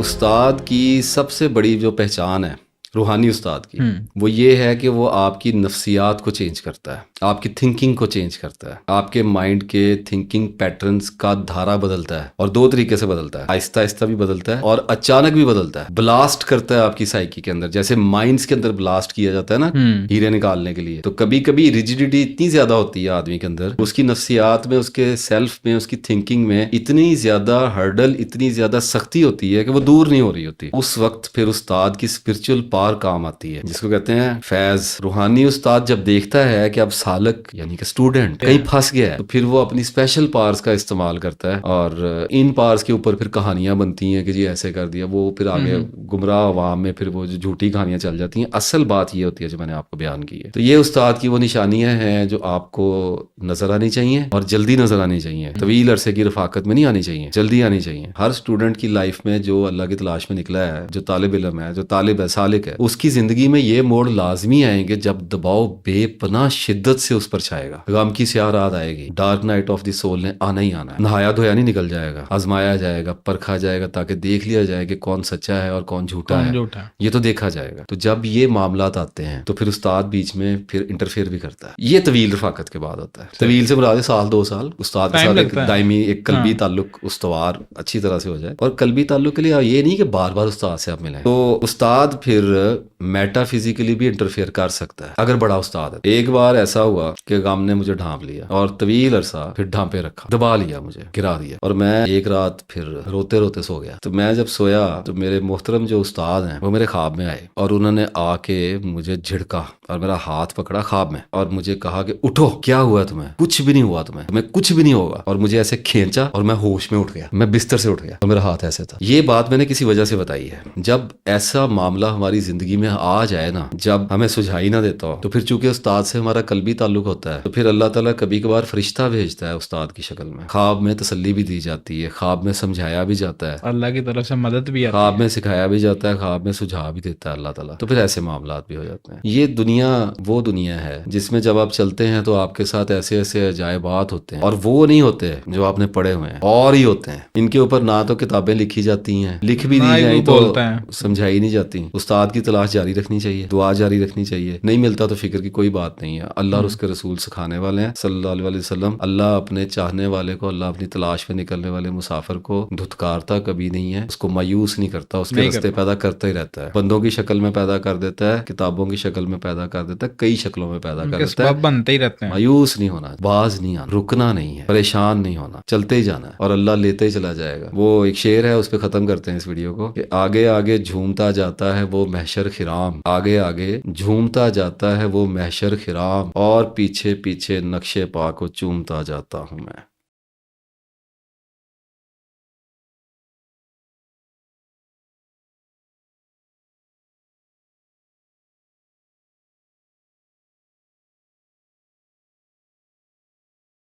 استاد کی سب سے بڑی جو پہچان ہے روحانی استاد کی، وہ یہ ہے کہ وہ آپ کی نفسیات کو چینج کرتا ہے، آپ کی تھنکنگ کو چینج کرتا ہے، آپ کے مائنڈ کے تھنکنگ پیٹرنز کا دھارا بدلتا ہے، اور دو طریقے سے بدلتا ہے، آہستہ آہستہ بھی بدلتا ہے اور اچانک بھی بدلتا ہے، بلاسٹ کرتا ہے آپ کی سائیکی کے اندر، جیسے مائنڈز کے اندر بلاسٹ کیا جاتا ہے نا ہیرے نکالنے کے لیے۔ تو کبھی کبھی ریجیڈیٹی اتنی زیادہ ہوتی ہے آدمی کے اندر، اس کی نفسیات میں، اس کے سیلف میں، اس کی تھنکنگ میں اتنی زیادہ ہرڈل، اتنی زیادہ سختی ہوتی ہے کہ وہ دور نہیں ہو رہی ہوتی۔ اس وقت پھر استاد کی اسپرچل پاور کام آتی ہے، جس کو کہتے ہیں فیض۔ روحانی استاد جب دیکھتا ہے کہ اب سالک یعنی کہ اسٹوڈنٹ کہیں پھنس گیا ہے، تو پھر وہ اپنی اسپیشل پاورز کا استعمال کرتا ہے، اور ان پاورز کے اوپر پھر کہانیاں بنتی ہیں کہ جی ایسے کر دیا، وہ پھر آگے گمراہ عوام میں پھر وہ جو جھوٹی کہانیاں چل جاتی ہیں۔ اصل بات یہ ہوتی ہے جو میں نے آپ کو بیان کی ہے۔ تو یہ استاد کی وہ نشانیاں ہیں جو آپ کو نظر آنی چاہیے، اور جلدی نظر آنی چاہیے، طویل عرصے کی رفاقت میں نہیں آنی چاہیے، جلدی آنی چاہیے۔ ہر اسٹوڈنٹ کی لائف میں جو اللہ کی تلاش میں نکلا ہے، جو طالب علم ہے، جو طالب ہے، سالک ہے، اس کی زندگی میں یہ موڑ لازمی آئیں گے جب دباؤ بے پناہ شدت سے اس پر چھائے گا، غم کی سیاہ رات آئے گی، dark night of the civil نے آنا ہی آنا ہے، نہایا دھویا نہیں نکل جائے گا، آزمایا جائے گا، پرکھا جائے گا، تاکہ دیکھ لیا جائے کہ کون سچا ہے اور کون جھوٹا ہے، یہ تو دیکھا جائے گا۔ تو جب یہ معاملات آتے ہیں تو پھر استاد بیچ میں پھر انٹرفیئر بھی کرتا ہے۔ یہ طویل رفاقت کے بعد ہوتا ہے۔ طویل سے مراد سال 2 سال استاد کے ساتھ ایک دائمی ایک قلبی تعلق استوار اچھی طرح سے ہو جائے، اور قلبی تعلق کے لیے یہ نہیں کہ بار بار استاد سے آپ ملیں۔ تو استاد پھر میٹا فزیکلی بھی انٹرفیئر کر سکتا ہے اگر بڑا استاد ہے۔ ایک بار ایسا ہوا کہ غم نے مجھے ڈھانپ لیا اور طویل عرصہ پھر ڈھانپے رکھا، دبا لیا، مجھے گرا دیا، اور میں ایک رات پھر روتے روتے سو گیا۔ تو میں جب سویا تو میرے محترم جو استاد ہیں وہ میرے خواب میں آئے، اور انہوں نے آ کے مجھے جھڑکا اور میرا ہاتھ پکڑا خواب میں، اور مجھے کہا کہ اٹھو، کیا ہوا تمہیں؟ کچھ بھی نہیں ہوا، تمہیں کچھ بھی نہیں ہوگا۔ اور مجھے ایسے کھینچا اور میں ہوش میں اٹھ گیا، میں بستر سے اٹھ گیا اور میرا ہاتھ ایسے تھا۔ یہ بات میں نے کسی وجہ سے بتائی ہے۔ جب ایسا معاملہ ہماری زندگی میں آ جائے نا، جب ہمیں سجھائی نہ دیتا ہو، تو پھر چونکہ استاد سے ہمارا قلبی تعلق ہوتا ہے، تو پھر اللہ تعالیٰ کبھی کبھار فرشتہ بھیجتا ہے استاد کی شکل میں، خواب میں تسلی بھی دی جاتی ہے، خواب میں سمجھایا بھی جاتا ہے، اللہ کی طرف سے مدد بھی آتی ہے، خواب میں سکھایا بھی جاتا ہے، خواب میں سجھا بھی دیتا ہے اللہ تعالیٰ۔ تو پھر ایسے معاملات بھی ہو جاتے ہیں۔ یہ دنیا وہ دنیا ہے جس میں جب آپ چلتے ہیں تو آپ کے ساتھ ایسے ایسے عجائبات ہوتے ہیں، اور وہ نہیں ہوتے جو آپ نے پڑھے ہوئے ہیں، اور ہی ہوتے ہیں۔ ان کے اوپر نہ تو کتابیں لکھی جاتی ہیں، لکھ بھی دی جائیں تو سمجھائی نہیں جاتی۔ استاد کی تلاش جاری رکھنی چاہیے، دعا جاری رکھنی چاہیے، نہیں ملتا تو فکر کی کوئی بات نہیں ہے۔ اللہ اور اس کے رسول سکھانے والے ہیں صلی اللہ علیہ وسلم۔ اللہ اپنے چاہنے والے کو، اللہ اپنی تلاش میں نکلنے والے مسافر کو دھتکارتا کبھی نہیں ہے، اس کو مایوس نہیں کرتا، اس کے راستے پیدا کرتا ہی رہتا ہے، بندوں کی شکل میں پیدا کر دیتا ہے، کتابوں کی شکل میں پیدا کر دیتا ہے، کئی شکلوں میں پیدا کر دیتا ہے، بنتے ہی رہتے ہیں۔ مایوس نہیں ہونا، باز نہیں آنا، رکنا نہیں ہے، پریشان نہیں ہونا، چلتے ہی جانا ہے، اور اللہ لیتے ہی چلا جائے گا۔ وہ ایک شعر ہے، اس پہ ختم کرتے ہیں اس ویڈیو کو، کہ آگے آگے جھومتا جاتا ہے وہ محشر خرام، آگے آگے جھومتا جاتا ہے وہ محشر خرام، اور پیچھے پیچھے نقشے پا کو چومتا جاتا ہوں میں۔